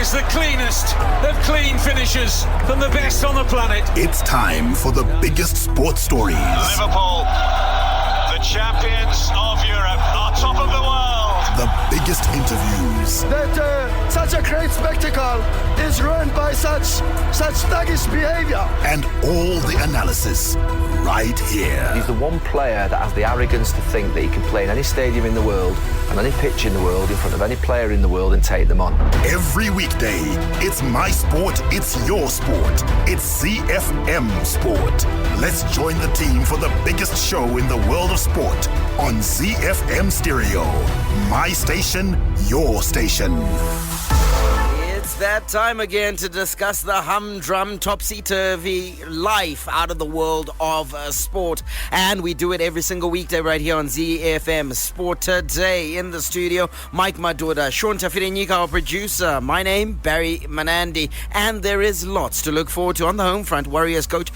is the cleanest of clean finishers from the best on the planet. It's time for the biggest sports stories. Liverpool, the champions of Europe, are top of the world. The biggest interviews. That such a great spectacle is ruined by such thuggish behaviour. And all the analysis right here. He's the one player that has the arrogance to think that he can play in any stadium in the world and any pitch in the world in front of any player in the world and take them on. Every weekday, it's my sport, it's your sport. It's ZiFM Sport. Let's join the team for the biggest show in the world of sport on ZiFM Stereo. My station, your station. It's that time again to discuss the humdrum, topsy-turvy life out of the world of sport. And we do it every single weekday right here on ZiFM Sport. Today in the studio, Mike Madoda, Sean Tafirenyika, our producer. My name, Barry Manandi. And there is lots to look forward to on the home front. Warriors coach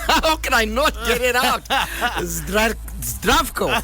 how can I not get it out? Zdravko.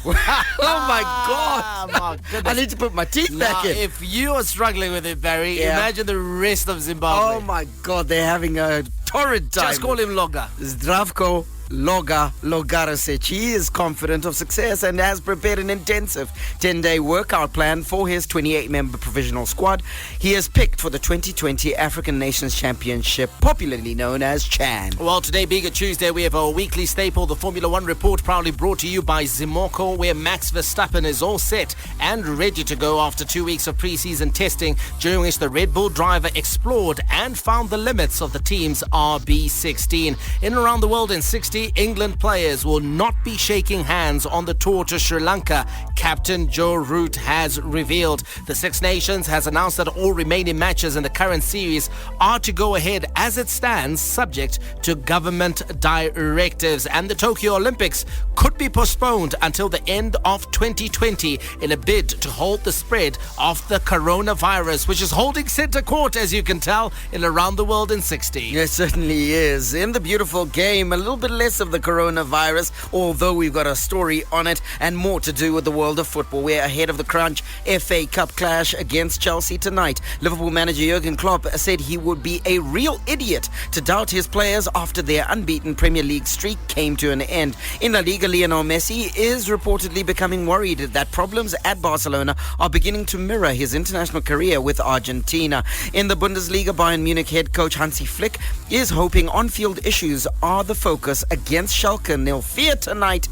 Oh my God. I need to put my teeth back in. If you are struggling with it, Barry, imagine the rest of Zimbabwe. Oh my God, they're having a torrid time. Just call him Loga. Zdravko Logarušić. He is confident of success and has prepared an intensive 10-day workout plan for his 28-member provisional squad. He is picked for the 2020 African Nations Championship, popularly known as CHAN. Well, today being a Tuesday, we have our weekly staple, the Formula One Report, proudly brought to you by Zimoco, where Max Verstappen is all set and ready to go after 2 weeks of pre-season testing, during which the Red Bull driver explored and found the limits of the team's RB16. In and around the world in 60, England players will not be shaking hands on the tour to Sri Lanka, Captain Joe Root has revealed. The Six Nations has announced that all remaining matches in the current series are to go ahead as it stands, subject to government directives. And the Tokyo Olympics could be postponed until the end of 2020 in a bid to halt the spread of the coronavirus, which is holding center court, as you can tell, in around the world in 60. Yes, certainly is. In the beautiful game, a little bit less of the coronavirus, although we've got a story on it, and more to do with the world of football. We're ahead of the crunch FA Cup clash against Chelsea tonight. Liverpool manager Jurgen Klopp said he would be a real idiot to doubt his players after their unbeaten Premier League streak came to an end. In La Liga, Lionel Messi is reportedly becoming worried that problems at Barcelona are beginning to mirror his international career with Argentina. In the Bundesliga, Bayern Munich head coach Hansi Flick is hoping on-field issues are the focus against Schalke 04 tonight,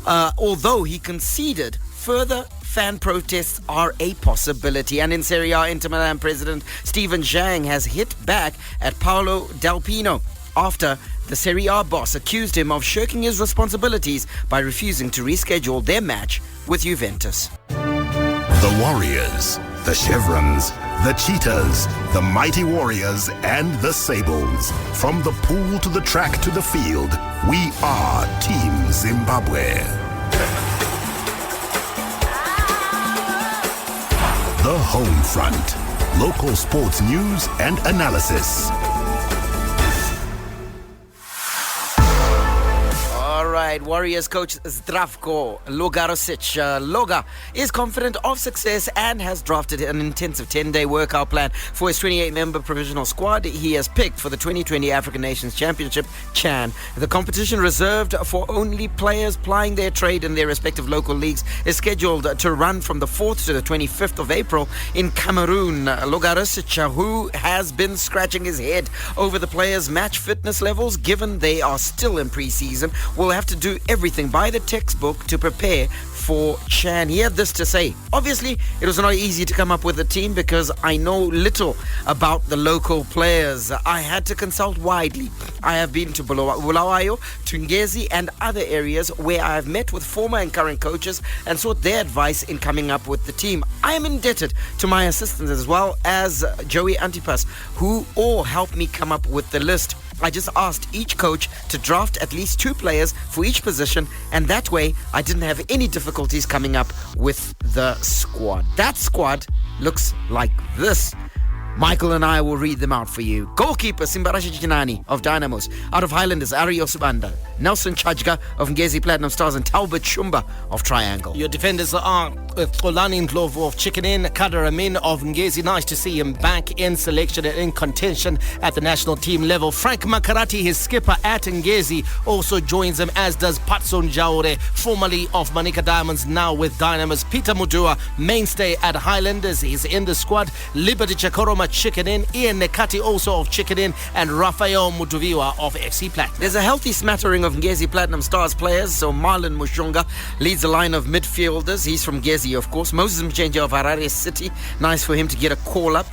although he conceded further fan protests are a possibility. And in Serie A, Inter Milan president Steven Zhang has hit back at Paolo Del Pino after the Serie A boss accused him of shirking his responsibilities by refusing to reschedule their match with Juventus. The Warriors, the Chevrons, the Cheetahs, the Mighty Warriors, and the Sables. From the pool to the track to the field, we are Team Zimbabwe. The Home Front. Local sports news and analysis. Right, Warriors coach Zdravko Logarušić. Loga is confident of success and has drafted an intensive 10-day workout plan for his 28-member provisional squad he has picked for the 2020 African Nations Championship, CHAN. The competition, reserved for only players plying their trade in their respective local leagues, is scheduled to run from the 4th to the 25th of April in Cameroon. Logarušić, who has been scratching his head over the players' match fitness levels, given they are still in pre-season, will have to do everything by the textbook to prepare for CHAN. He had this to say: obviously, it was not easy to come up with a team because I know little about the local players. I had to consult widely. I have been to Bulawayo, Tungezi, and other areas where I have met with former and current coaches and sought their advice in coming up with the team. I am indebted to my assistants as well as Joey Antipas, who all helped me come up with the list. I just asked each coach to draft at least 2 players for each position, and that way I didn't have any difficulties coming up with the squad. That squad looks like this. Michael and I will read them out for you. Goalkeeper Simbarashi Jinani of Dynamos. Out of Highlanders, Ario Subanda. Nelson Chajka of Ngezi Platinum Stars and Talbot Shumba of Triangle. Your defenders are Kolani Ndlovu of Chicken Inn, Kader Amin of Ngezi. Nice to see him back in selection and in contention at the national team level. Frank Makarati, his skipper at Ngezi, also joins him, as does Patson Jaure, formerly of Manica Diamonds, now with Dynamos. Peter Mudua, mainstay at Highlanders, he's in the squad. Liberty Chakoroma, Chicken Inn. Ian Nekati, also of Chicken Inn, and Rafael Mutuviwa of FC Platinum. There's a healthy smattering of Ngezi Platinum Stars players. So Marlon Mushonga leads the line of midfielders. He's from Ngezi, of course. Moses Mchenja of Harare City. Nice for him to get a call up.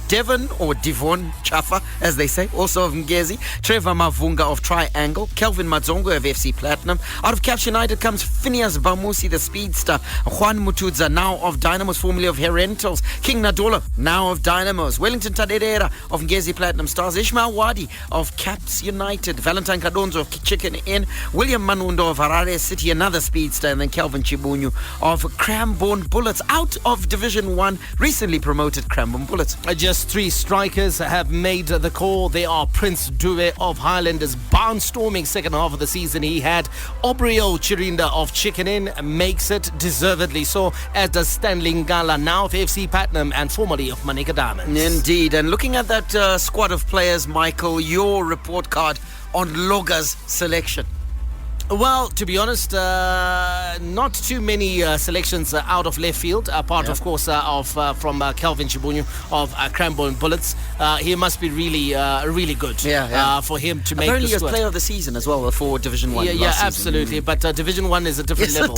Devon or Devon Chafa, as they say, also of Ngezi. Trevor Mavunga of Triangle. Kelvin Madzongo of FC Platinum. Out of Caps United comes Phineas Bamusi, the speedster. Juan Mutudza, now of Dynamos, formerly of Herentals. King Nadola, now of Dynamos. Wellington Tadedera of Ngezi Platinum Stars. Ishmael Wadi of Caps United. Valentine Kadonzo of Chicken Inn. William Manundo of Harare City, another speedster. And then Kelvin Chibunyu of Cranbourne Bullets, out of Division 1, recently promoted Cranbourne Bullets. Just 3 strikers have made the call. They are Prince Dube of Highlanders, barnstorming second half of the season he had. Obriel Chirinda of Chicken Inn makes it deservedly so, as does Stanley Ngala, now of FC Platinum and formerly of Manica Diamonds. Indeed. And looking at that squad of players, Michael, your report card on Loga's selection. Well, to be honest, not too many selections out of left field, apart, of course, from Kelvin Chibunyu of Cranbourne Bullets. He must be really good for him to make apparently the squad. He was player of the season as well for Division 1 Yeah, last season. absolutely. But Division 1 is a different level,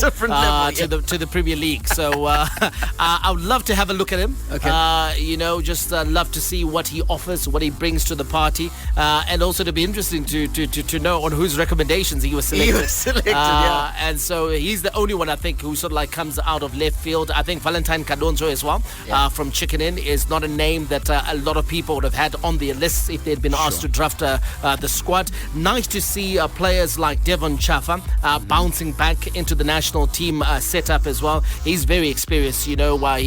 to the Premier League. So I would love to have a look at him. Okay. Just love to see what he offers, what he brings to the party, and also to be interesting to know on whose recommendations he was selected. And so he's the only one, I think, who sort of like comes out of left field. I think Valentine Kadonzo as well, from Chicken Inn, is not a name that a lot of people would have had on their lists if they'd been asked to draft the squad. Nice to see players like Devon Chafa bouncing back into the national team setup as well. He's very experienced, he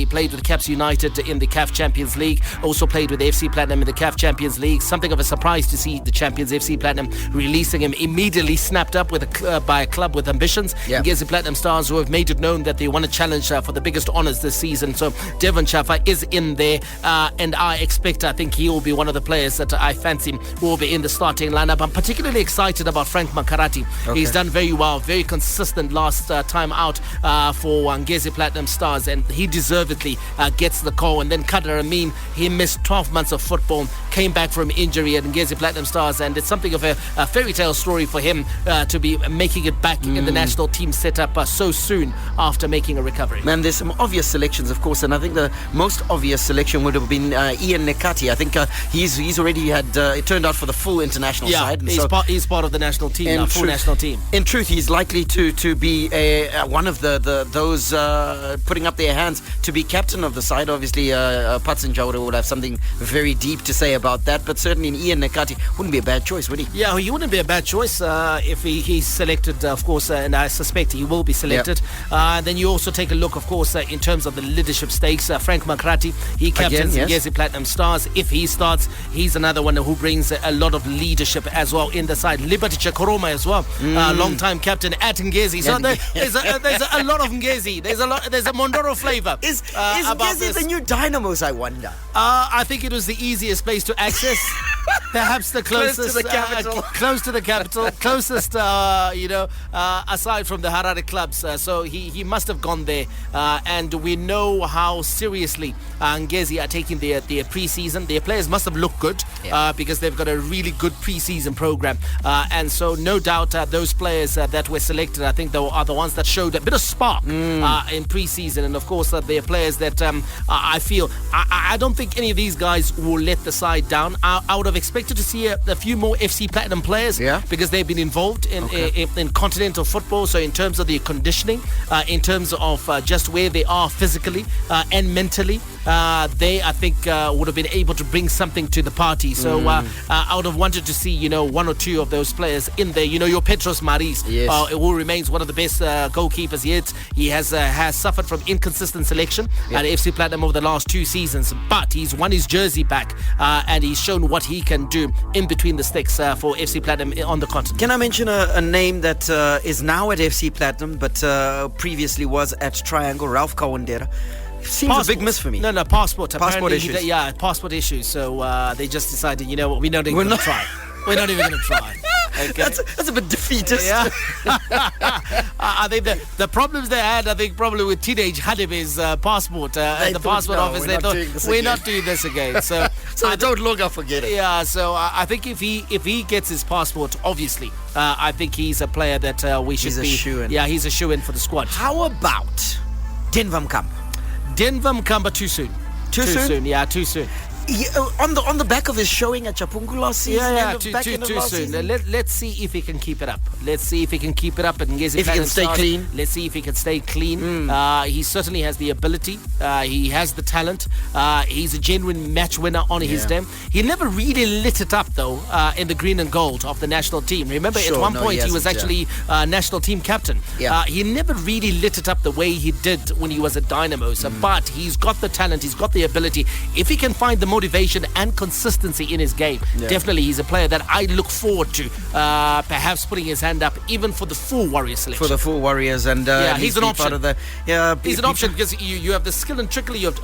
played with Caps United in the CAF Champions League, also played with FC Platinum in the CAF Champions League. Something of a surprise to see the champions FC Platinum releasing him, immediately snapped up with by a club with ambitions. Ngezi Platinum Stars, who have made it known that they want to challenge for the biggest honours this season. So Devon Chafa is in there, and I think he will be one of the players that I fancy will be in the starting lineup. I'm particularly excited about Frank Makarati. He's done very well, very consistent last time out for Ngezi Platinum Stars, and he deservedly gets the call. And then Kader Amin, he missed 12 months of football, came back from injury at Ngezi Platinum Stars, and it's something of a fairy tale story for him to be making it back in the national team setup so soon after making a recovery. Man, there's some obvious selections, of course, and I think the most obvious selection would have been Ian Nekati. I think he's already had it turned out for the full international side. And he's part of the national team now, full national team. In truth, he's likely to be one of those putting up their hands to be captain of the side. Obviously, Patson Jaure would have something very deep to say about that, but certainly Ian Nekati wouldn't be a bad choice, would he? Yeah, he wouldn't be a bad choice if he's selected, of course, and I suspect he will be selected. Then you also take a look, of course, in terms of the leadership stakes. Frank Makarati, he captains Ngezi Platinum Stars. If he starts, he's another one who brings a lot of leadership as well in the side. Liberty Chakoroma as well, long-time captain at Ngezi. So there's a lot of Ngezi. There's a Mondoro flavour. Is Ngezi the new Dynamos, I wonder? I think it was the easiest place to access. Perhaps the closest, close to the capital, closest, aside from the Harare clubs. So he must have gone there. And we know how seriously Ngezi are taking their pre-season. Their players must have looked good because they've got a really good pre-season program. And so no doubt those players that were selected, I think, are the ones that showed a bit of spark in pre-season. And of course, they're players that I feel, I don't think any of these guys will let the side down. I would have expected to see a few more FC Platinum players because they've been involved in continental football. So in terms of their conditioning, in terms of just where they are physically and mentally, they, I think, would have been able to bring something to the party. So I would have wanted to see, one or two of those players in there. Your Petros Maris, who remains one of the best goalkeepers yet. He has suffered from inconsistent selection at FC Platinum over the last 2 seasons, but he's won his jersey back and he's shown what he can do in between the sticks for FC Platinum on the continent. Can I mention a name that is now at FC Platinum, but previously was at Triangle, Ralph Kawandera? Seems a big miss for me. No, passport. Passport issues. Passport issues. So they just decided, what, we're not even going to try. We're not even going to try. Okay. That's a bit defeatist. Yeah. I think the problems they had, probably with teenage Hadibe's passport at the passport office, they thought, we're not doing this again. So I don't look up, forget it. Yeah, so I think if he gets his passport, obviously, I think he's a player that we should be. He's a shoo-in. Yeah, he's a shoo-in for the squad. How about Denver Mkamba? Denver Mkamba too soon. Too soon? Yeah, too soon. On the back of his showing at Chapungu last season. Too soon. Let's see if he can keep it up. And if he can stay clean. Let's see if he can stay clean. He certainly has the ability. He has the talent. He's a genuine match winner on his day. He never really lit it up though in the green and gold of the national team. Remember, at one point he was actually national team captain. He never really lit it up the way he did when he was at Dynamo. But he's got the talent. He's got the ability. If he can find the motivation and consistency in his game, definitely he's a player that I look forward to perhaps putting his hand up even for the full Warriors selection. For the full Warriors, and he's an option. Part of the, he's an option because you have the skill and trickery of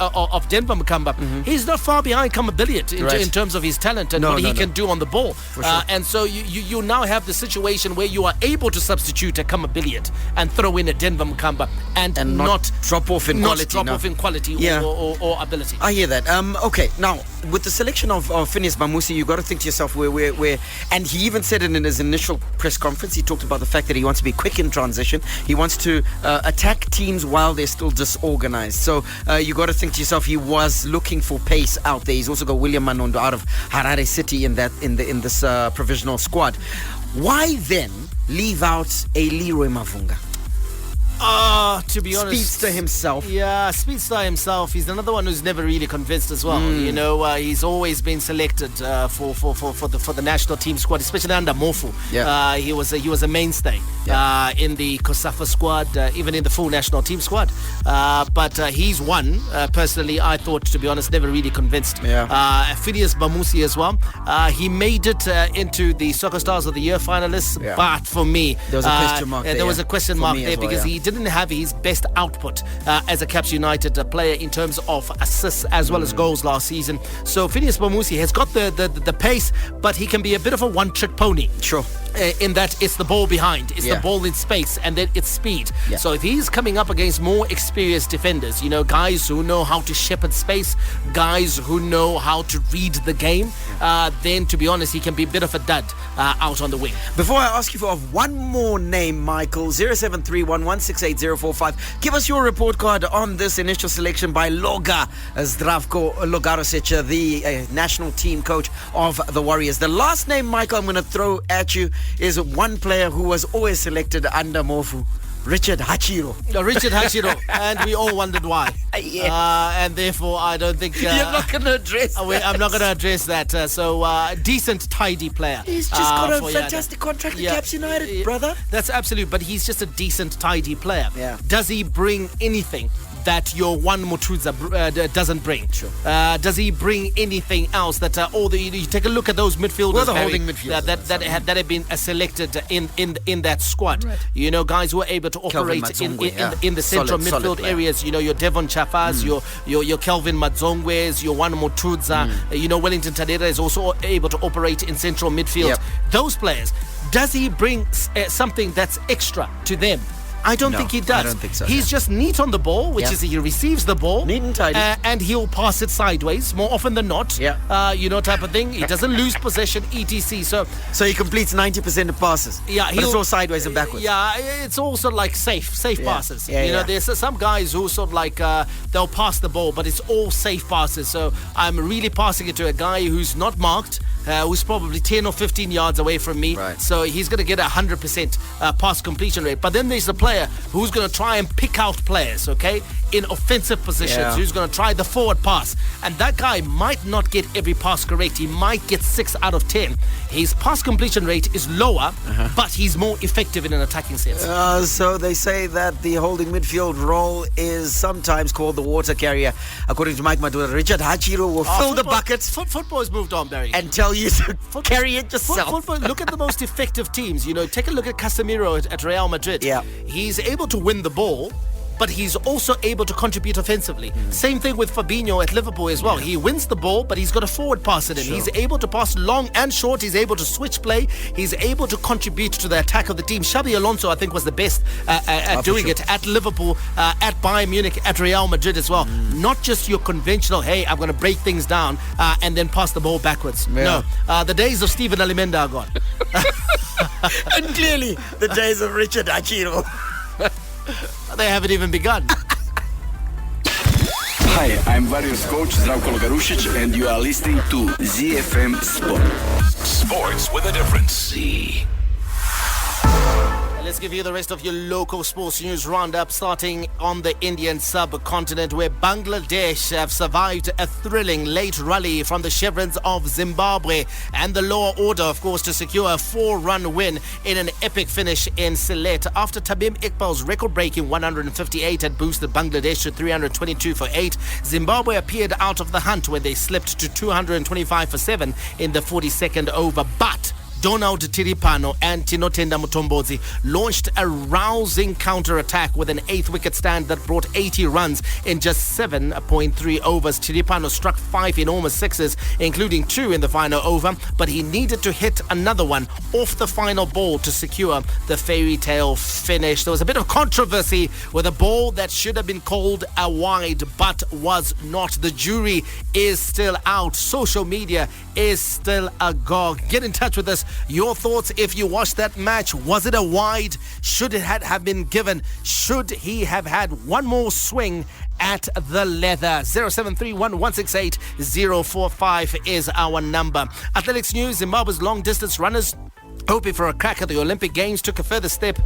Denver Mkamba. He's not far behind Kama Billiot in terms of his talent and what he can do on the ball. Sure. And so you now have the situation where you are able to substitute a Kama Billiot and throw in a Denver Mkamba and not drop off in quality or ability. I hear that. Okay, now with the selection of Phineas Bamusi, you got to think to yourself where, and he even said it in his initial press conference. He talked about the fact that he wants to be quick in transition. He wants to attack teams while they're still disorganized. So you got to think to yourself, he was looking for pace out there. He's also got William Manondo out of Harare City in this provisional squad. Why then leave out a Leroy Mavunga? To be honest, Speedster himself. Yeah, Speedster himself. He's another one who's never really convinced as well. He's always been selected for the national team squad, especially under Mofu. He was a mainstay in the Kosafa squad, even in the full national team squad. But he's one. Personally, I thought, to be honest, never really convinced. Phineas Bamusi as well. He made it into the Soccer Stars of the Year finalists, but for me, there was a question mark. There was a question mark there because he didn't have his best output as a Caps United player in terms of assists as well as goals last season. So Phineas Bamusi has got the pace, but he can be a bit of a one-trick pony. Sure. In that it's the ball behind, it's the ball in space, and then it's speed. So if he's coming up against more experienced defenders, guys who know how to shepherd space, guys who know how to read the game, then to be honest, he can be a bit of a dud out on the wing. Before I ask you for one more name, Michael, 0731168045, give us your report card on this initial selection by Zdravko Logarušić, the national team coach of the Warriors. The last name, Michael, I'm going to throw at you is one player who was always selected under Mofu, Richard Hachiro. Richard Hachiro, and we all wondered why. And therefore, I don't think... You're not going to address that. I'm not going to address that. Decent, tidy player. He's just got a fantastic contract with Caps United, brother. That's absolute, but he's just a decent, tidy player. Does he bring anything that your one Mutruza doesn't bring? Sure. Does he bring anything else that you take a look at those midfielders, holding midfielders that have been selected in that squad? Right. Guys who are able to operate in the central midfield areas. Your Devon Chafas, your Kelvin Madzongwes, your one Mutruza. Wellington Tadera is also able to operate in central midfield. Those players, does he bring something that's extra to them? I don't think he does. I don't think so. He's just neat on the ball, which is he receives the ball. Neat and tidy. And he'll pass it sideways more often than not. Type of thing. He doesn't lose possession, etc. So he completes 90% of passes. Yeah, but it's all sideways and backwards. Yeah, it's also like safe passes. There's some guys who sort of like they'll pass the ball, but it's all safe passes. So I'm really passing it to a guy who's not marked, who's probably 10 or 15 yards away from me. Right. So he's going to get 100% pass completion rate. But then there's the player who's going to try and pick out players, okay? in offensive positions, who's going to try the forward pass. And that guy might not get every pass correct. He might get 6 out of 10. His pass completion rate is lower, but he's more effective in an attacking sense. So they say that the holding midfield role is sometimes called the water carrier. According to Mike Madura, Richard Hachiro will fill the buckets. Football has moved on, Barry. And tell you to carry it yourself. Football, look at the most effective teams. Take a look at Casemiro at Real Madrid. Yeah. He's able to win the ball, but he's also able to contribute offensively. Same thing with Fabinho at Liverpool as well. He wins the ball, but he's got a forward pass in him. He's able to pass long and short. He's able to switch play. He's able to contribute to the attack of the team. Xabi Alonso, I think, was the best at doing it at Liverpool, at Bayern Munich, at Real Madrid as well. Not just your conventional, hey, I'm going to break things down and then pass the ball backwards. Yeah. No, the days of Steven Alimenda are gone. And clearly, the days of Richard Hachiro. They haven't even begun. Hi, I'm Warriors coach Zdravko Logarušić, and you are listening to ZiFM Sport. Sports with a difference. Z. Let's give you the rest of your local sports news roundup, starting on the Indian subcontinent, where Bangladesh have survived a thrilling late rally from the chevrons of Zimbabwe and the lower order, of course, to secure a 4-run win in an epic finish in Sylhet. After Tamim Iqbal's record-breaking 158 had boosted Bangladesh to 322 for 8, Zimbabwe appeared out of the hunt when they slipped to 225 for 7 in the 42nd over. But Donald Tiripano and Tinotenda Mutombozi launched a rousing counter-attack with an 8th wicket stand that brought 80 runs in just 7.3 overs. Tiripano struck 5 enormous sixes, including 2 in the final over, but he needed to hit another one off the final ball to secure the fairy tale finish. There was a bit of controversy with a ball that should have been called a wide, but was not. The jury is still out. Social media is still agog. Get in touch with us. Your thoughts if you watched that match. Was it a wide? Should it have been given? Should he have had one more swing at the leather? 0731 168 045 is our number. Athletics news. Zimbabwe's long distance runners hoping for a crack at the Olympic Games took a further step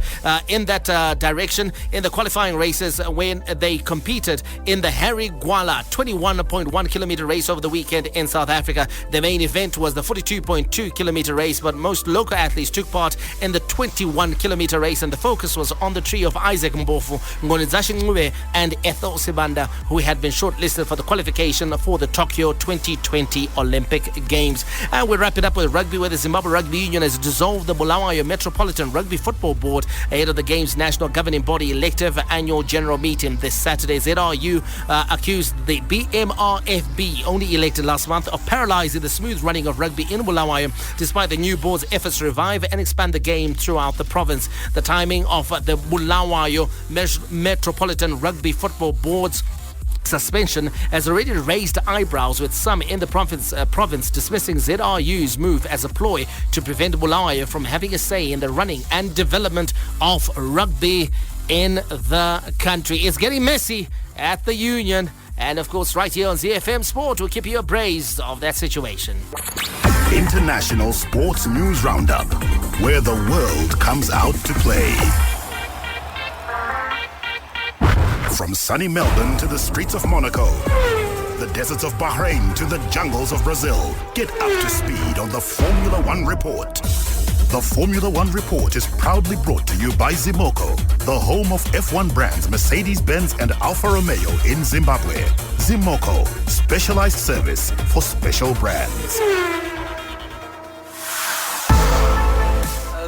in that direction in the qualifying races when they competed in the Harry Gwala 21.1 kilometer race over the weekend in South Africa. The main event was the 42.2 kilometer race, but most local athletes took part in the 21 kilometer race, and the focus was on the trio of Isaac Mbofu, Ngonizashi Ngube and Ethel Sibanda, who had been shortlisted for the qualification for the Tokyo 2020 Olympic Games. And we'll wrap it up with rugby, where the Zimbabwe Rugby Union has dissolved the Bulawayo Metropolitan Rugby Football Board ahead of the game's national governing body elective annual general meeting this Saturday. ZRU accused the BMRFB, only elected last month, of paralysing the smooth running of rugby in Bulawayo, despite the new board's efforts to revive and expand the game throughout the province. The timing of the Bulawayo Metropolitan Rugby Football Board's suspension has already raised eyebrows, with some in the province dismissing ZRU's move as a ploy to prevent Bulawayo from having a say in the running and development of rugby in the country. It's getting messy at the union, and of course right here on ZiFM Sport we'll keep you abreast of that situation. International Sports News Roundup, where the world comes out to play. From sunny Melbourne to the streets of Monaco, the deserts of Bahrain to the jungles of Brazil, get up to speed on the Formula One Report. The Formula One Report is proudly brought to you by Zimoco, the home of F1 brands Mercedes-Benz and Alfa Romeo in Zimbabwe. Zimoco, specialized service for special brands.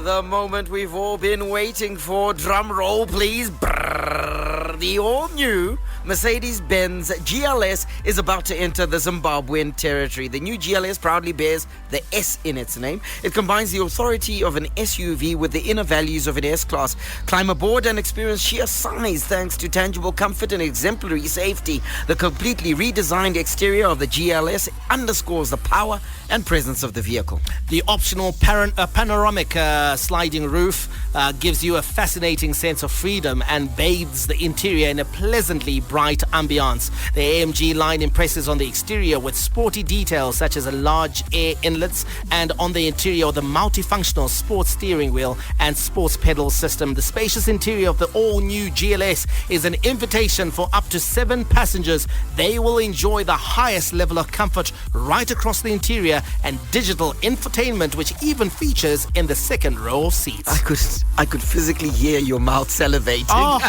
The moment we've all been waiting for. Drum roll, please. Brrr. The all-new Mercedes-Benz GLS is about to enter the Zimbabwean territory. The new GLS proudly bears the S in its name. It combines the authority of an SUV with the inner values of an S-Class. Climb aboard and experience sheer size thanks to tangible comfort and exemplary safety. The completely redesigned exterior of the GLS underscores the power and presence of the vehicle. The optional panoramic sliding roof gives you a fascinating sense of freedom and bathes the interior in a pleasantly bright ambiance. The AMG line impresses on the exterior with sporty details such as a large air inlets, and on the interior the multifunctional sports steering wheel and sports pedal system. The spacious interior of the all-new GLS is an invitation for up to 7 passengers. They will enjoy the highest level of comfort right across the interior and digital infotainment, which even features in the second row of seats. I could physically hear your mouth salivating.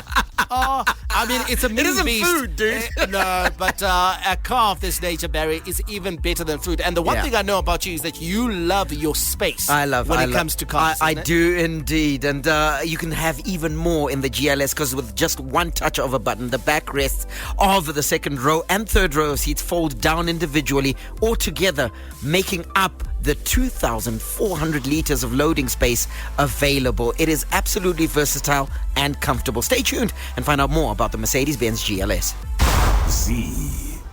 I mean, it's a mean It isn't beast. food, dude. No, but a car of this nature, Barry, is even better than food. And the one thing I know about you is that you love your space. When it comes to cars. I do indeed. And you can have even more in the GLS, because with just one touch of a button, the backrests of the second row and third row seats fold down individually or together, making up the 2,400 litres of loading space available. It is absolutely versatile and comfortable. Stay tuned and find out more about the Mercedes-Benz GLS.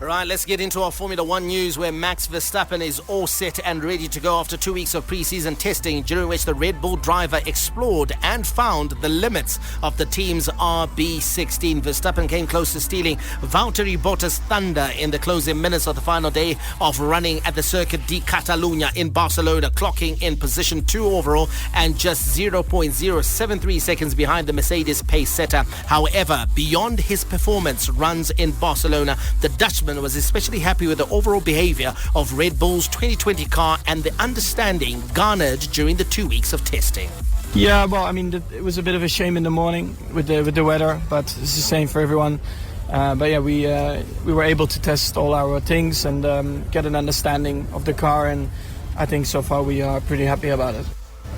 Right, let's get into our Formula 1 news, where Max Verstappen is all set and ready to go after 2 weeks of pre-season testing, during which the Red Bull driver explored and found the limits of the team's RB16. Verstappen came close to stealing Valtteri Bottas' thunder in the closing minutes of the final day of running at the Circuit de Catalunya in Barcelona, clocking in position 2 overall and just 0.073 seconds behind the Mercedes pace setter. However, beyond his performance runs in Barcelona, the Dutchman was especially happy with the overall behavior of Red Bull's 2020 car and the understanding garnered during the 2 weeks of testing. Yeah, well, I mean, it was a bit of a shame in the morning with the weather, but it's the same for everyone. But yeah, we were able to test all our things and get an understanding of the car, and I think so far we are pretty happy about it.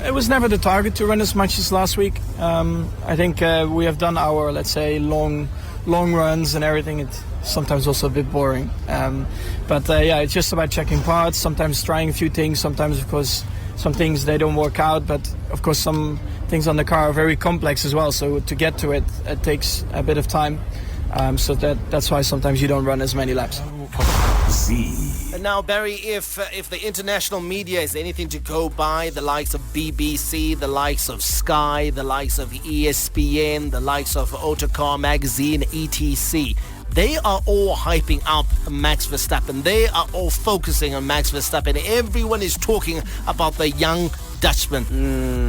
It was never the target to run as much as last week. I think we have done our, let's say, long runs and everything. It's sometimes also a bit boring. But it's just about checking parts, sometimes trying a few things, sometimes, of course, some things they don't work out, but of course some things on the car are very complex as well, so to get to it takes a bit of time. So that's why sometimes you don't run as many laps. Now, Barry, if the international media is anything to go by, the likes of BBC, the likes of Sky, the likes of ESPN, the likes of Autocar Magazine, etc., they are all hyping up Max Verstappen. They are all focusing on Max Verstappen. Everyone is talking about the young Dutchman.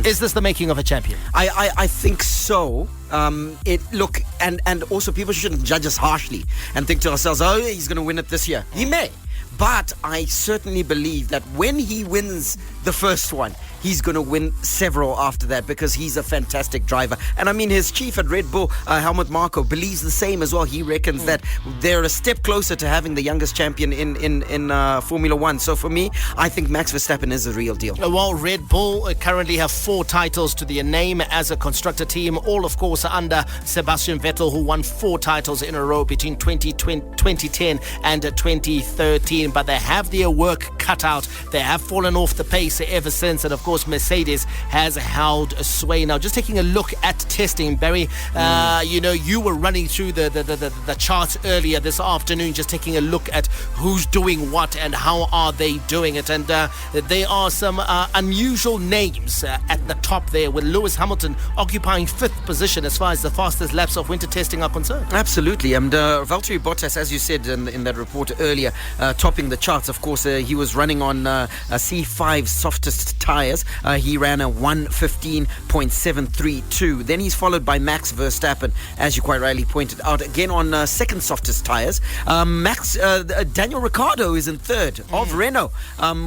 Is this the making of a champion? I think so. And also people shouldn't judge us harshly and think to ourselves, oh, he's going to win it this year. He may. But I certainly believe that when he wins the first one, he's going to win several after that, because he's a fantastic driver. And I mean, his chief at Red Bull, Helmut Marko, believes the same as well. He reckons that they're a step closer to having the youngest champion in Formula 1. So for me, I think Max Verstappen is a real deal. Well, Red Bull currently have 4 titles to their name as a constructor team, all of course under Sebastian Vettel, who won 4 titles in a row between 2010 and 2013. But they have their work cut out. They have fallen off the pace ever since, and of course Mercedes has held a sway. Now, just taking a look at testing, Barry, you were running through the charts earlier this afternoon, just taking a look at who's doing what and how are they doing it. And there are some unusual names at the top there, with Lewis Hamilton occupying 5th position as far as the fastest laps of winter testing are concerned. Absolutely. And Valtteri Bottas, as you said in that report earlier, topping the charts. Of course, he was running on C5 softest tyres. He ran a 1:15.732. Then he's followed by Max Verstappen, as you quite rightly pointed out, again on second softest tyres. Daniel Ricciardo is in 3rd of Renault,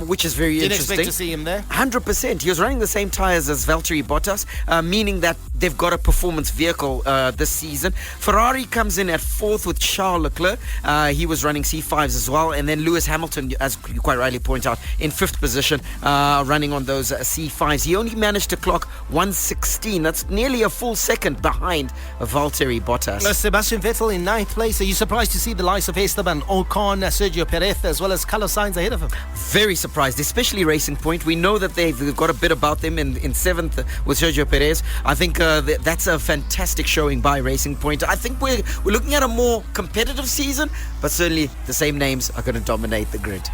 which is very interesting. Didn't expect to see him there. 100%. He was running the same tyres as Valtteri Bottas, meaning that they've got a performance vehicle this season. Ferrari comes in at 4th with Charles Leclerc. He was running C5s as well. And then Lewis Hamilton, as you quite rightly point out, in 5th position, running on those C5s. He only managed to clock 1:16. That's nearly a full second behind Valtteri Bottas. Sebastian Vettel in 9th place. Are you surprised to see the likes of Esteban Ocon, Sergio Perez, as well as Carlos Sainz ahead of him? Very surprised, especially Racing Point. We know that they've got a bit about them in 7th with Sergio Perez. I think that's a fantastic showing by Racing Point. I think we're looking at a more competitive season, but certainly the same names are going to dominate the grid.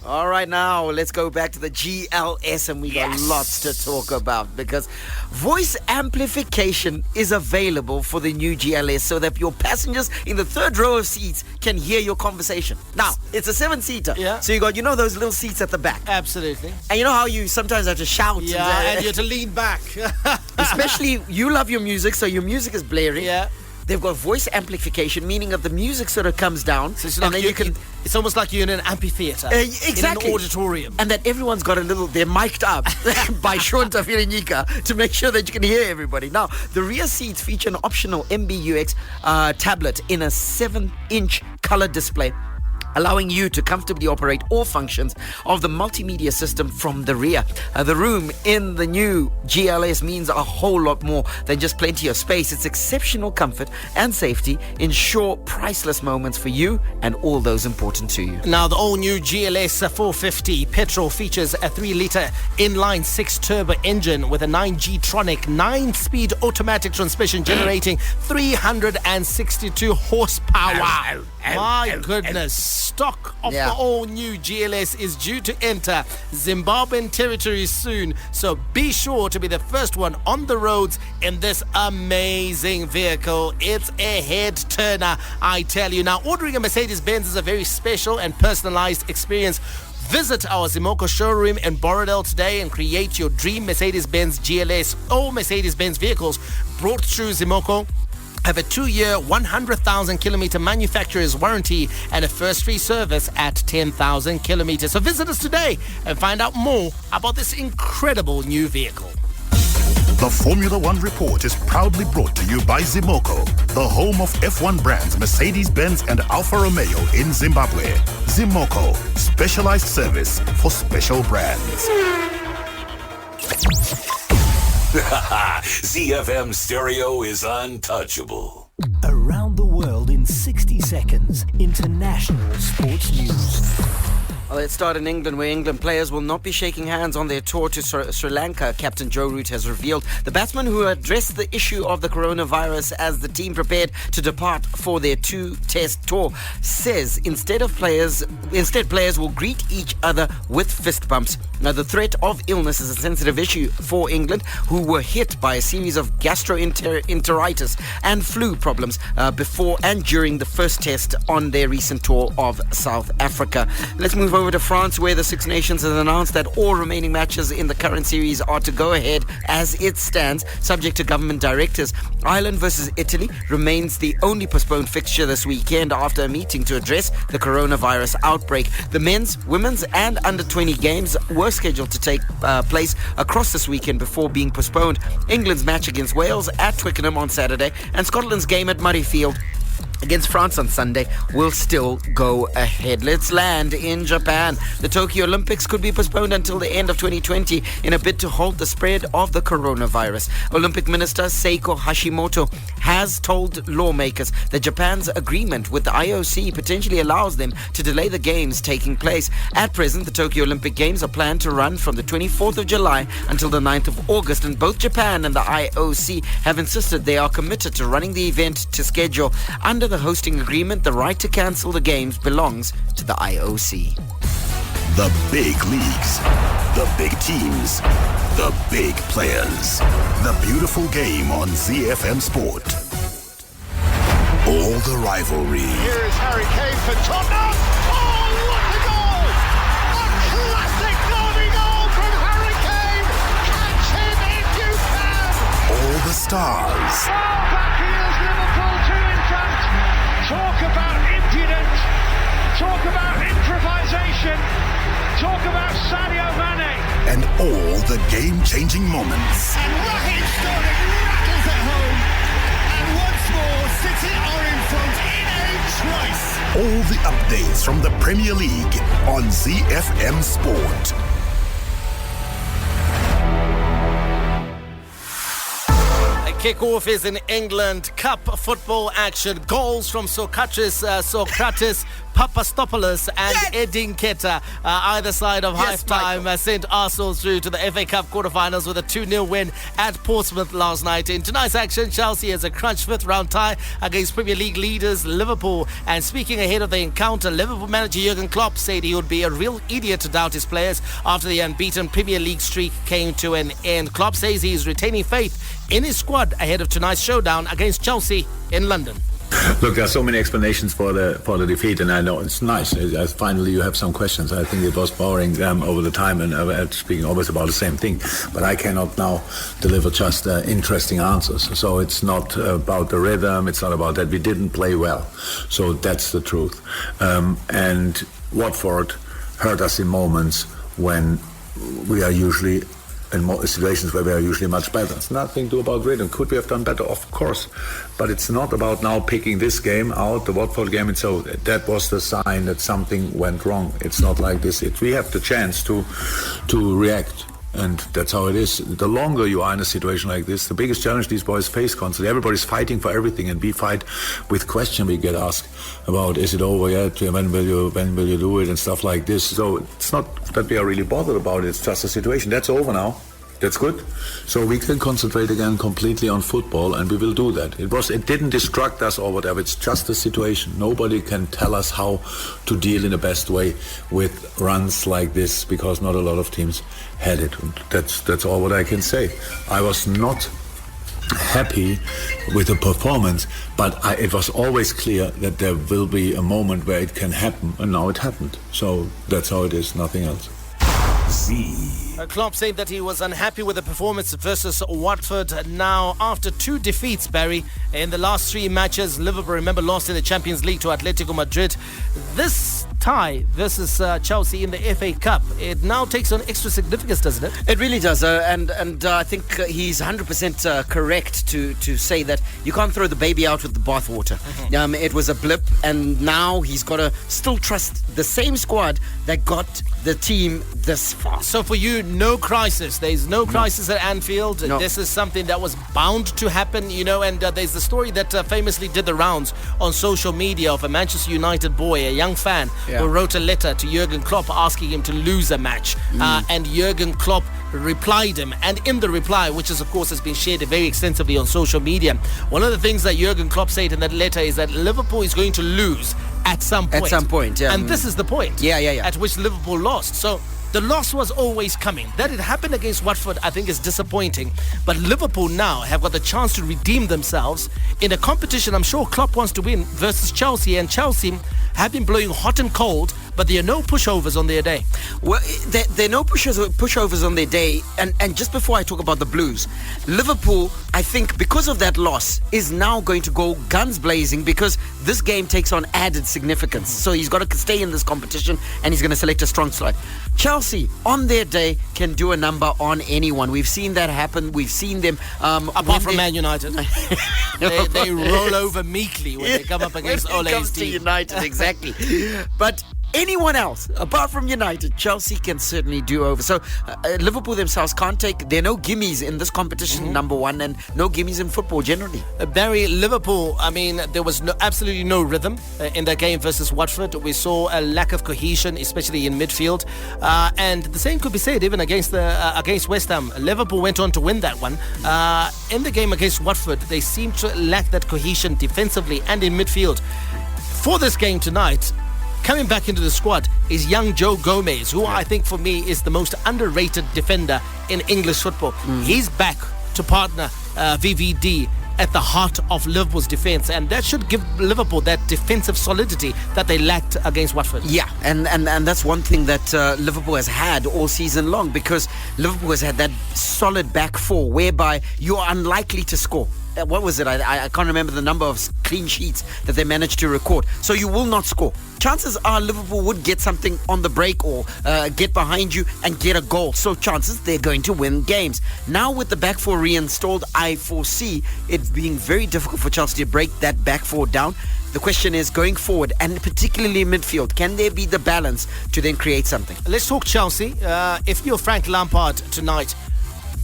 All right, now let's go back to the GLS, and we got lots to talk about because voice amplification is available for the new GLS so that your passengers in the third row of seats can hear your conversation. Now, it's a 7-seater. Yeah. So you got, those little seats at the back. Absolutely. And you know how you sometimes have to shout? Yeah, and you have to lean back. Especially, you love your music, so your music is blaring. Yeah. They've got voice amplification, meaning that the music sort of comes down, So and then you can... It's almost like you're in an amphitheater. Exactly. In an auditorium. And that everyone's got they're mic'd up by Sean Tafirinika to make sure that you can hear everybody. Now, the rear seats feature an optional MBUX tablet in a 7-inch color display, allowing you to comfortably operate all functions of the multimedia system from the rear. The room in the new GLS means a whole lot more than just plenty of space. Its exceptional comfort and safety ensure priceless moments for you and all those important to you. Now, the all-new GLS 450 petrol features a 3-litre inline 6-turbo engine with a 9G Tronic 9-speed automatic transmission generating 362 horsepower. My goodness. Stock of the all-new GLS is due to enter Zimbabwean territory soon, so be sure to be the first one on the roads in this amazing vehicle. It's a head-turner, I tell you. Now, ordering a Mercedes-Benz is a very special and personalized experience. Visit our Zimoko showroom in Borrowdale today and create your dream Mercedes-Benz GLS. All Mercedes-Benz vehicles brought through Zimoko have a 2-year, 100,000 kilometer manufacturer's warranty and a first free service at 10,000 kilometers. So visit us today and find out more about this incredible new vehicle. The Formula One Report is proudly brought to you by Zimoko, the home of F1 brands Mercedes-Benz and Alfa Romeo in Zimbabwe. Zimoko, specialized service for special brands. ZiFM stereo is untouchable. Around the world in 60 seconds. International sports news. Well, let's start in England, where England players will not be shaking hands on their tour to Sri Lanka. Captain Joe Root has revealed. The batsman who addressed the issue of the coronavirus as the team prepared to depart for their 2-test tour says instead players will greet each other with fist bumps. Now, the threat of illness is a sensitive issue for England, who were hit by a series of gastroenteritis and flu problems before and during the first test on their recent tour of South Africa. Let's move over to France, where the Six Nations has announced that all remaining matches in the current series are to go ahead as it stands, subject to government directives. Ireland versus Italy remains the only postponed fixture this weekend after a meeting to address the coronavirus outbreak. The men's, women's and under-20 games were scheduled to take place across this weekend before being postponed. England's match against Wales at Twickenham on Saturday and Scotland's game at Murrayfield against France on Sunday will still go ahead. Let's land in Japan. The Tokyo Olympics could be postponed until the end of 2020 in a bid to halt the spread of the coronavirus. Olympic Minister Seiko Hashimoto has told lawmakers that Japan's agreement with the IOC potentially allows them to delay the games taking place. At present, the Tokyo Olympic Games are planned to run from the 24th of July until the 9th of August, and both Japan and the IOC have insisted they are committed to running the event to schedule. Under the hosting agreement, the right to cancel the games belongs to the IOC. The big leagues, the big teams, the big players. The beautiful game on ZiFM Sport. All the rivalry. Here is Harry Kane for Tottenham. Oh, what a goal! A classic derby goal from Harry Kane. Catch him if you can. All the stars. Back heels Liverpool 2 in front. Talk about impudent. Talk about improvisation. Talk about Sadio Mane. And all the game-changing moments. And Raheem Sterling rattles it home. And once more, City are in front in a trice. All the updates from the Premier League on ZiFM Sport. Kick-off is in England. Cup football action. Goals from Socrates Papastopoulos and Edinketa either side of half-time sent Arsenal through to the FA Cup quarterfinals with a 2-0 win at Portsmouth last night. In tonight's action, Chelsea has a crunch fifth-round tie against Premier League leaders Liverpool. And speaking ahead of the encounter, Liverpool manager Jurgen Klopp said he would be a real idiot to doubt his players after the unbeaten Premier League streak came to an end. Klopp says he is retaining faith in his squad ahead of tonight's showdown against Chelsea in London. Look, there are so many explanations for the defeat, and I know it's nice. Finally, you have some questions. I think it was boring over the time, and speaking always about the same thing. But I cannot now deliver just interesting answers. So it's not about the rhythm. It's not about that. We didn't play well. So that's the truth. And Watford hurt us in moments when we are usually in situations where we are usually much better. It's nothing to do about rhythm. Could we have done better? Of course. But it's not about now picking this game out, the Watford game. So that was the sign that something went wrong. It's not like this. We have the chance to react. And that's how it is. The longer you are in a situation like this, the biggest challenge these boys face constantly. Everybody's fighting for everything, and we fight with questions we get asked about, is it over yet? When will you do it? And stuff like this. So it's not that we are really bothered about it. It's just a situation. That's over now. That's good. So we can concentrate again completely on football, and we will do that. It didn't distract us or whatever. It's just a situation. Nobody can tell us how to deal in the best way with runs like this, because not a lot of teams had it. And that's all what I can say. I was not happy with the performance, but it was always clear that there will be a moment where it can happen, and now it happened. So that's how it is, nothing else. Klopp said that he was unhappy with the performance versus Watford. Now, after 2 defeats, Barry, in the last 3 matches, Liverpool, remember, lost in the Champions League to Atletico Madrid. This tie versus Chelsea in the FA Cup, it now takes on extra significance, doesn't it? It really does, and I think he's 100% correct to say that you can't throw the baby out with the bathwater. Mm-hmm. It was a blip, and now he's got to still trust the same squad that got the team this far. So for you, no crisis. There's no crisis at Anfield. No. This is something that was bound to happen, and there's the story that famously did the rounds on social media of a Manchester United boy, a young fan, who wrote a letter to Jurgen Klopp asking him to lose a match. And Jurgen Klopp replied him, and in the reply, which is of course has been shared very extensively on social media, one of the things that Jurgen Klopp said in that letter is that Liverpool is going to lose at some point. And this is the point at which Liverpool lost. So the loss was always coming. That it happened against Watford, I think, is disappointing. But Liverpool now have got the chance to redeem themselves in a competition I'm sure Klopp wants to win versus Chelsea. And Chelsea have been blowing hot and cold, but there are no pushovers on their day. Well, there are no pushovers on their day. And just before I talk about the Blues, Liverpool, I think, because of that loss, is now going to go guns blazing, because this game takes on added significance. So he's got to stay in this competition, and he's going to select a strong side. Chelsea, on their day, can do a number on anyone. We've seen that happen. We've seen them... apart from Man United. they roll over meekly when they come up against Ole's team. Comes to United, exactly. But anyone else, apart from United, Chelsea can certainly do over. So Liverpool themselves can't take... There are no gimmies in this competition, number one, and no gimmies in football generally. Barry, Liverpool, I mean, there was absolutely no rhythm in that game versus Watford. We saw a lack of cohesion, especially in midfield. And the same could be said even against West Ham. Liverpool went on to win that one. In the game against Watford, they seemed to lack that cohesion defensively and in midfield. For this game tonight, coming back into the squad is young Joe Gomez, who I think for me is the most underrated defender in English football. He's back to partner VVD at the heart of Liverpool's defence, and that should give Liverpool that defensive solidity that they lacked against Watford. Yeah, and that's one thing that Liverpool has had all season long, because Liverpool has had that solid back four whereby you're unlikely to score. What was it? I can't remember the number of clean sheets that they managed to record. So you will not score. Chances are Liverpool would get something on the break or get behind you and get a goal. So chances they're going to win games. Now with the back four reinstalled, I foresee it being very difficult for Chelsea to break that back four down. The question is, going forward, and particularly midfield, can there be the balance to then create something? Let's talk Chelsea. If you're Frank Lampard tonight,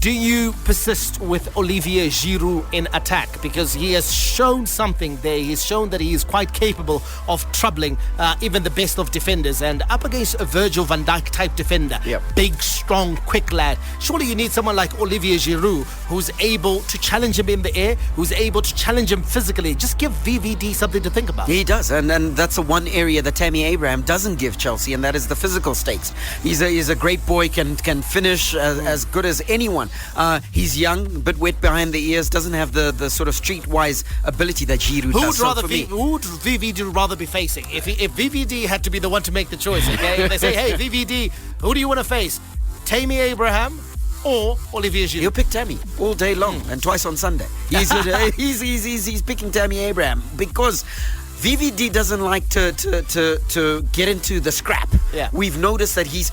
do you persist with Olivier Giroud in attack? Because he has shown something there. He's shown that he is quite capable of troubling even the best of defenders. And up against a Virgil van Dijk type defender, big, strong, quick lad, surely you need someone like Olivier Giroud who's able to challenge him in the air, who's able to challenge him physically. Just give VVD something to think about. He does, and that's the one area that Tammy Abraham doesn't give Chelsea, and that is the physical stakes. He's a great boy, can finish as good as anyone. He's young, a bit wet behind the ears, doesn't have the sort of streetwise ability that Giroud does. Who would VVD rather be facing? If VVD had to be the one to make the choice, okay? If they say, hey, VVD, who do you want to face? Tammy Abraham or Olivier Giroud? He'll pick Tammy all day long and twice on Sunday. He's picking Tammy Abraham because VVD doesn't like to get into the scrap. Yeah. We've noticed that he's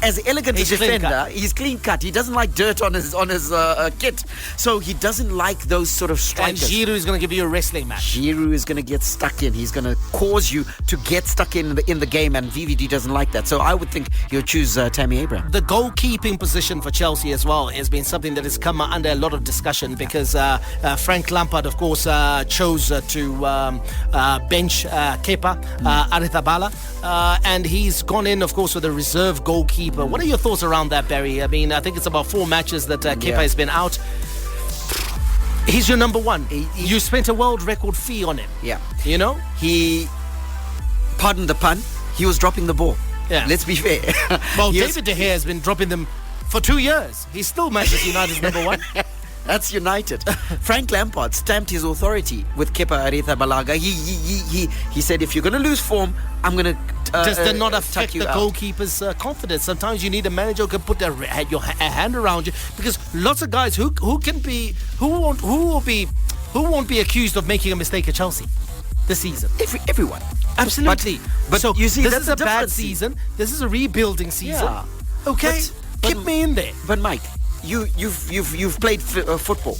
as elegant a defender. He's clean cut. He doesn't like dirt on his kit, so he doesn't like those sort of strikers. And Giroud is going to give you a wrestling match. Giroud is going to get stuck in. He's going to cause you to get stuck in the game, and VVD doesn't like that. So I would think he'll choose Tammy Abraham. The goalkeeping position for Chelsea as well has been something that has come under a lot of discussion because Frank Lampard, of course, chose to bench Kepa Arrizabalaga, and he's gone in, of course, with a reserve goalkeeper. What are your thoughts around that, Barry? I mean, I think it's about 4 matches that Kepa has been out. He's your number one. You spent a world record fee on him. Yeah. You know? He, pardon the pun, he was dropping the ball. Yeah. Let's be fair. Well, David De Gea has been dropping them for 2 years. He's still Manchester United's number one. That's United. Frank Lampard stamped his authority with Kepa Arrizabalaga. He said, if you're going to lose form, I'm going to does that not affect the goalkeeper's confidence? Sometimes you need a manager who can put a hand around you, because lots of guys who won't be accused of making a mistake at Chelsea this season. Everyone, absolutely. But so you see, this that's is a bad season. This is a rebuilding season. Yeah. Okay, keep me in there. But Mike, you've played football.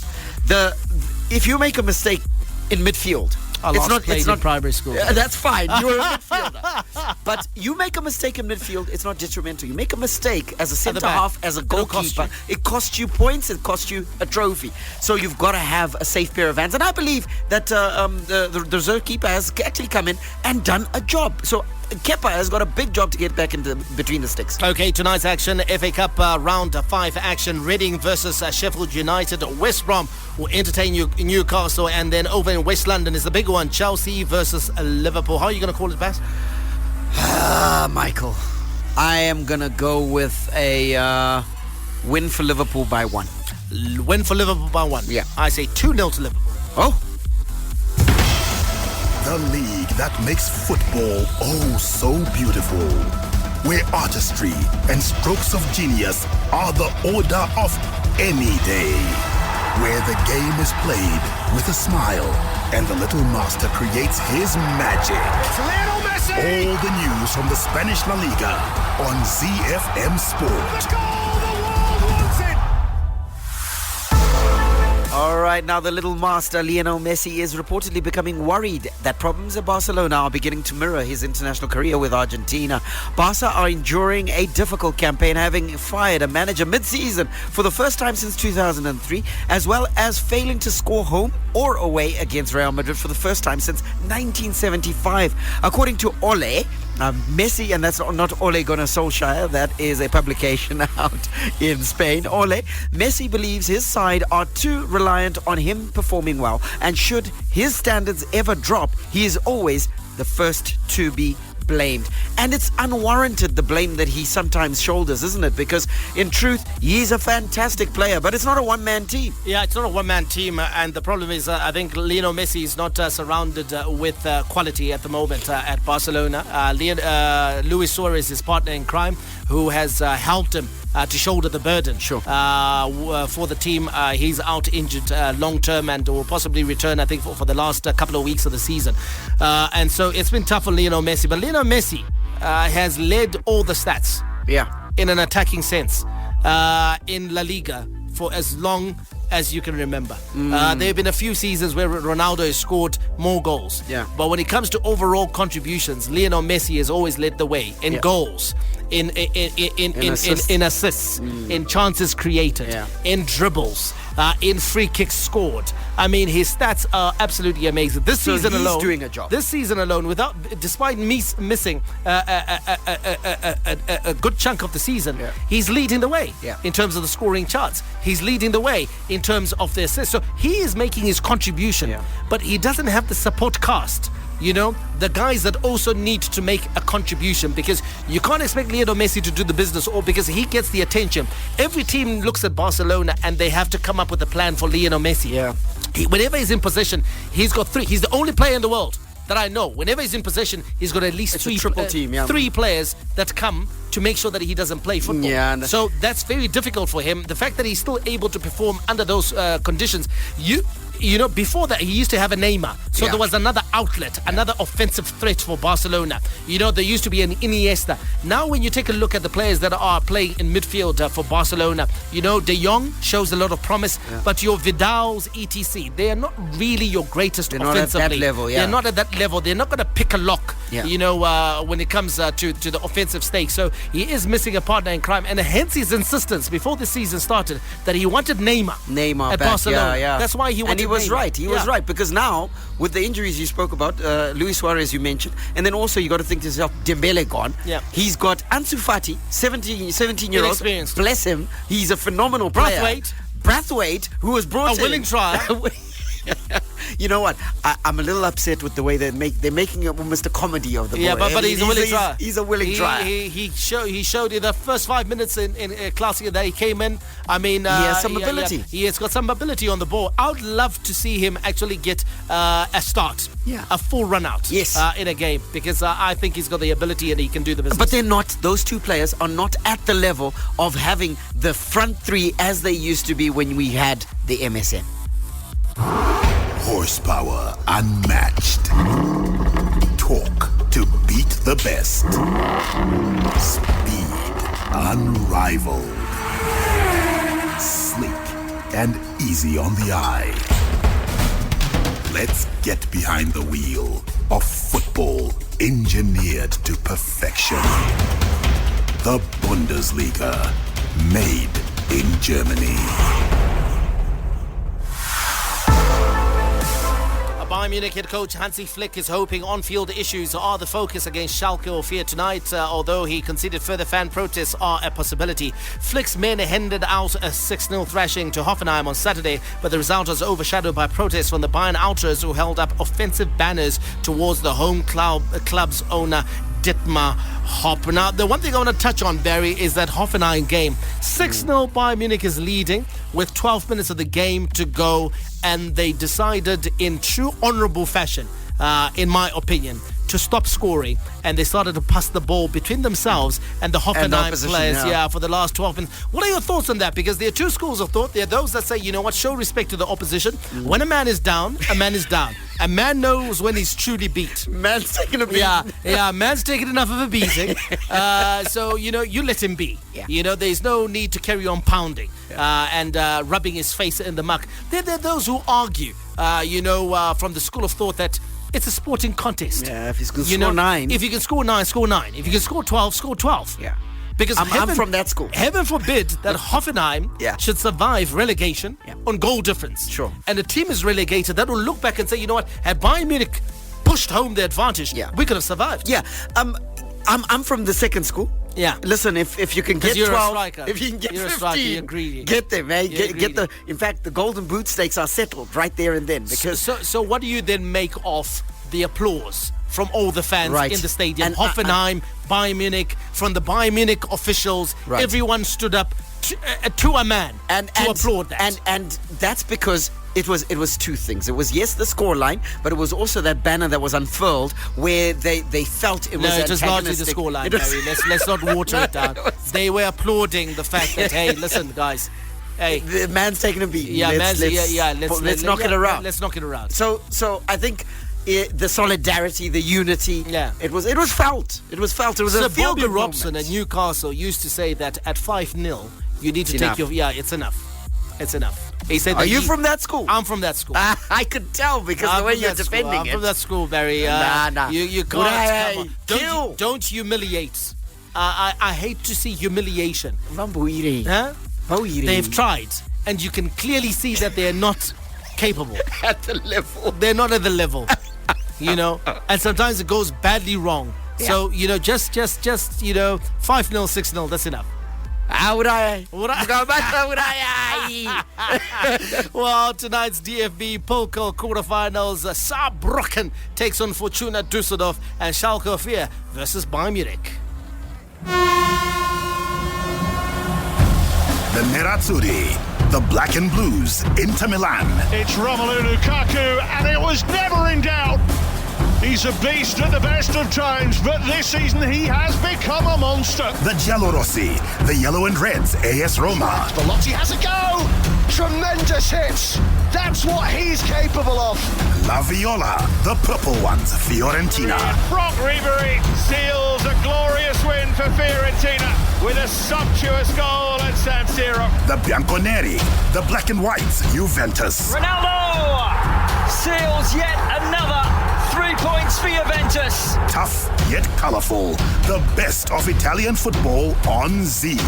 If you make a mistake in midfield, it's not primary school. That's fine. You're a midfielder. But you make a mistake in midfield, it's not detrimental. You make a mistake as a centre half, as a goalkeeper, it costs you points, it costs you a trophy. So you've got to have a safe pair of hands. And I believe that the reserve keeper has actually come in and done a job. So Kepa has got a big job to get back into between the sticks. Okay, tonight's action, FA Cup round 5 action. Reading versus Sheffield United. West Brom will entertain Newcastle, and then over in West London is the big one, Chelsea versus Liverpool. How are you going to call it, Bass? Michael, I am going to go with a win for Liverpool by 1. Win for Liverpool by 1? Yeah. I say 2-0 to Liverpool. Oh. The league that makes football oh so beautiful, where artistry and strokes of genius are the order of any day, where the game is played with a smile and the little master creates his magic. Lionel Messi! All the news from the Spanish La Liga on ZiFM Sport. The goal the world wants it! All right, now the little master, Lionel Messi, is reportedly becoming worried that problems at Barcelona are beginning to mirror his international career with Argentina. Barca are enduring a difficult campaign, having fired a manager mid-season for the first time since 2003, as well as failing to score home or away against Real Madrid for the first time since 1975. According to Ole, Messi, and that's not Ole Gunnar Solskjaer, that is a publication out in Spain. Ole, Messi believes his side are too reliant on him performing well, and should his standards ever drop, he is always the first to be blamed. And it's unwarranted, the blame that he sometimes shoulders, isn't it? Because in truth, he's a fantastic player, but it's not a one-man team. Yeah, it's not a one-man team, and the problem is I think Lionel Messi is not surrounded with quality at the moment at Barcelona. Luis Suarez, his partner in crime, who has helped him to shoulder the burden for the team. He's out injured long-term and will possibly return, I think, for the last couple of weeks of the season. And so it's been tough for Lionel Messi. But Lionel Messi has led all the stats in an attacking sense in La Liga for as long as you can remember. There have been a few seasons where Ronaldo has scored more goals. Yeah. But when it comes to overall contributions, Lionel Messi has always led the way in goals. in assists, in chances created, in dribbles, in free kicks scored. I mean, his stats are absolutely amazing. This season he's alone, doing a job. This season alone, despite missing a good chunk of the season, he's leading the way in terms of the scoring charts. He's leading the way in terms of the assists. So he is making his contribution, but he doesn't have the support cast. You know, the guys that also need to make a contribution, because you can't expect Lionel Messi to do the business, or because he gets the attention. Every team looks at Barcelona and they have to come up with a plan for Lionel Messi. Whenever he's in possession, he's got three. He's the only player in the world that I know. Whenever he's in possession, he's got at least three players that come to make sure that he doesn't play football. So that's very difficult for him. The fact that he's still able to perform under those conditions, you know, before that, he used to have a Neymar. So there was another outlet, another offensive threat for Barcelona. You know, there used to be an Iniesta. Now, when you take a look at the players that are playing in midfield for Barcelona, you know, De Jong shows a lot of promise, but your Vidals, etc., they are not really your greatest offensively. Not at that level, They're not at that level. They're not going to pick a lock, you know, when it comes to the offensive stake. So he is missing a partner in crime, and hence his insistence before the season started that he wanted Neymar at back, Barcelona. That's why he wanted. And he was right. He was right, because now with the injuries you spoke about, Luis Suarez you mentioned, and then also you got to think to yourself, Dembele gone. He's got Ansu Fati, 17-year-old. Bless him. He's a phenomenal player. Brathwaite, who was brought in. A willing trier. You know what? I'm a little upset with the way they're making it almost a comedy of the boy. Yeah, but he's a willing trier. He's a willing trier. He showed you the first 5 minutes in Classic that he came in. I mean, he has some ability. He has got some ability on the ball. I would love to see him actually get a start, a full run out in a game, because I think he's got the ability and he can do the business. But they're not. Those two players are not at the level of having the front three as they used to be when we had the MSN. Horsepower unmatched. Torque to beat the best. Speed unrivaled. Sleek and easy on the eye. Let's get behind the wheel of football engineered to perfection. The Bundesliga, made in Germany. Bayern Munich head coach Hansi Flick is hoping on-field issues are the focus against Schalke 04 tonight, although he conceded further fan protests are a possibility. Flick's men handed out a 6-0 thrashing to Hoffenheim on Saturday, but the result was overshadowed by protests from the Bayern ultras who held up offensive banners towards the home club's owner Dietmar Hopp. Now, the one thing I want to touch on, Barry, is that Hoffenheim game. 6-0 Bayern Munich is leading with 12 minutes of the game to go, and they decided in true honourable fashion, in my opinion, to stop scoring, and they started to pass the ball between themselves and the Hoffenheim players for the last 12 minutes. What are your thoughts on that? Because there are two schools of thought. There are those that say, you know what, show respect to the opposition. When a man is down, a man is down. A man knows when he's truly beat. Man's taking a beating. Man's taking enough of a beating. So, you know, you let him be. You know, there's no need to carry on pounding and rubbing his face in the muck. There are those who argue, from the school of thought that it's a sporting contest. Yeah, if you can score 9. If you can score 9, score 9. If you can score 12, score 12. Yeah. Because I'm from that school. Heaven forbid that Hoffenheim should survive relegation on goal difference. Sure. And the team is relegated, that will look back and say, you know what, had Bayern Munich pushed home the advantage, we could have survived. Yeah. I'm from the second school. Yeah. Listen, if you can get 12, if you can get 15, greedy. Get them, man. Get the. In fact, the Golden Boot stakes are settled right there and then. Because so what do you then make of the applause from all the fans in the stadium? And Hoffenheim, Bayern Munich, from the Bayern Munich officials, everyone stood up to a man to applaud that. And that's because it was two things. It was, yes, the scoreline, but it was also that banner that was unfurled where they felt it was antagonistic. It was largely the scoreline, Barry. Let's not water it down. They were applauding the fact that, hey, listen, guys, hey, the man's taking a beat. Let's knock it around. Let's knock it around. So I think the solidarity, the unity, it was felt. It was felt. It was a feel-good Bobby Robson at Newcastle used to say that at 5-0, you need to take your... Yeah, it's enough. It's enough. He said, "Are you from that school?" I'm from that school. I could tell because the way you're defending it. I'm from that school, Barry. Nah. You can't. Don't humiliate I hate to see humiliation. Huh? They've tried, and you can clearly see that they're not capable. At the level. They're not at the level, you know. And sometimes it goes badly wrong. Yeah. So, you know, just 5-0, 6-0, that's enough. Well, tonight's DFB Pokal quarterfinals, Saarbrücken takes on Fortuna Düsseldorf, and Schalke 04 versus Bayern Munich. The Nerazzurri, the Black and Blues, Inter Milan. It's Romelu Lukaku, and it was never in doubt. He's a beast at the best of times, but this season he has become a monster. The Giallorossi, the Yellow and Reds, AS Roma. Belotti has a go! Tremendous hits! That's what he's capable of. La Viola, the Purple Ones, Fiorentina. Franck Ribéry seals a glorious win for Fiorentina with a sumptuous goal at San Siro. The Bianconeri, the Black and Whites, Juventus. Ronaldo seals yet another 3 points for Juventus. Tough yet colourful. The best of Italian football on Z.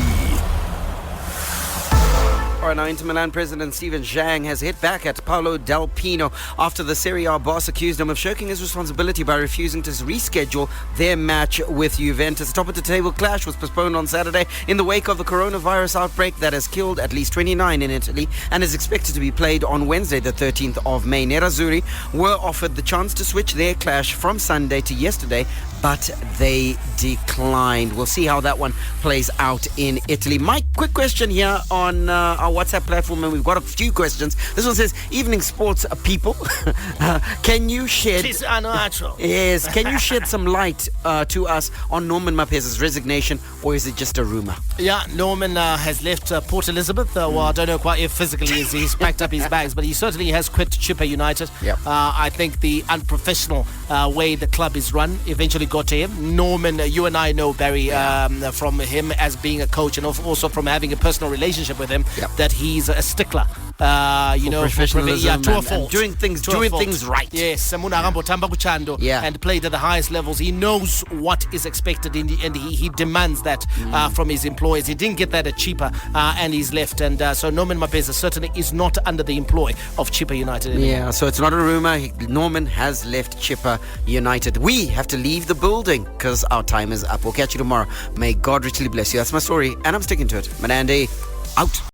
All right, now Inter Milan president Steven Zhang has hit back at Paolo Del Pino after the Serie A boss accused him of shirking his responsibility by refusing to reschedule their match with Juventus. The top-of-the-table clash was postponed on Saturday in the wake of the coronavirus outbreak that has killed at least 29 in Italy and is expected to be played on Wednesday, the 13th of May. Nerazzurri were offered the chance to switch their clash from Sunday to yesterday, but they declined. We'll see how that one plays out in Italy. Mike, quick question here on our WhatsApp platform, and we've got a few questions. This one says, evening sports people, can you shed... Yes, can you shed some light to us on Norman Mapez's resignation, or is it just a rumour? Yeah, Norman has left Port Elizabeth. Well, I don't know quite if physically he's packed up his bags, but he certainly has quit Chippa United. Yep. I think the unprofessional way the club is run eventually got to him. Norman, you and I know Barry from him as being a coach and also from having a personal relationship with him, that he's a stickler. Professionalism to a fault. Doing things right. Yes, and played at the highest levels. He knows what is expected and he demands that from his employers. He didn't get that at Chippa and he's left. And so Norman Mapeza certainly is not under the employ of Chippa United anymore. Yeah, so it's not a rumour. Norman has left Chippa United. We have to leave the building because our time is up. We'll catch you tomorrow. May God richly bless you. That's my story and I'm sticking to it. Manandi, out.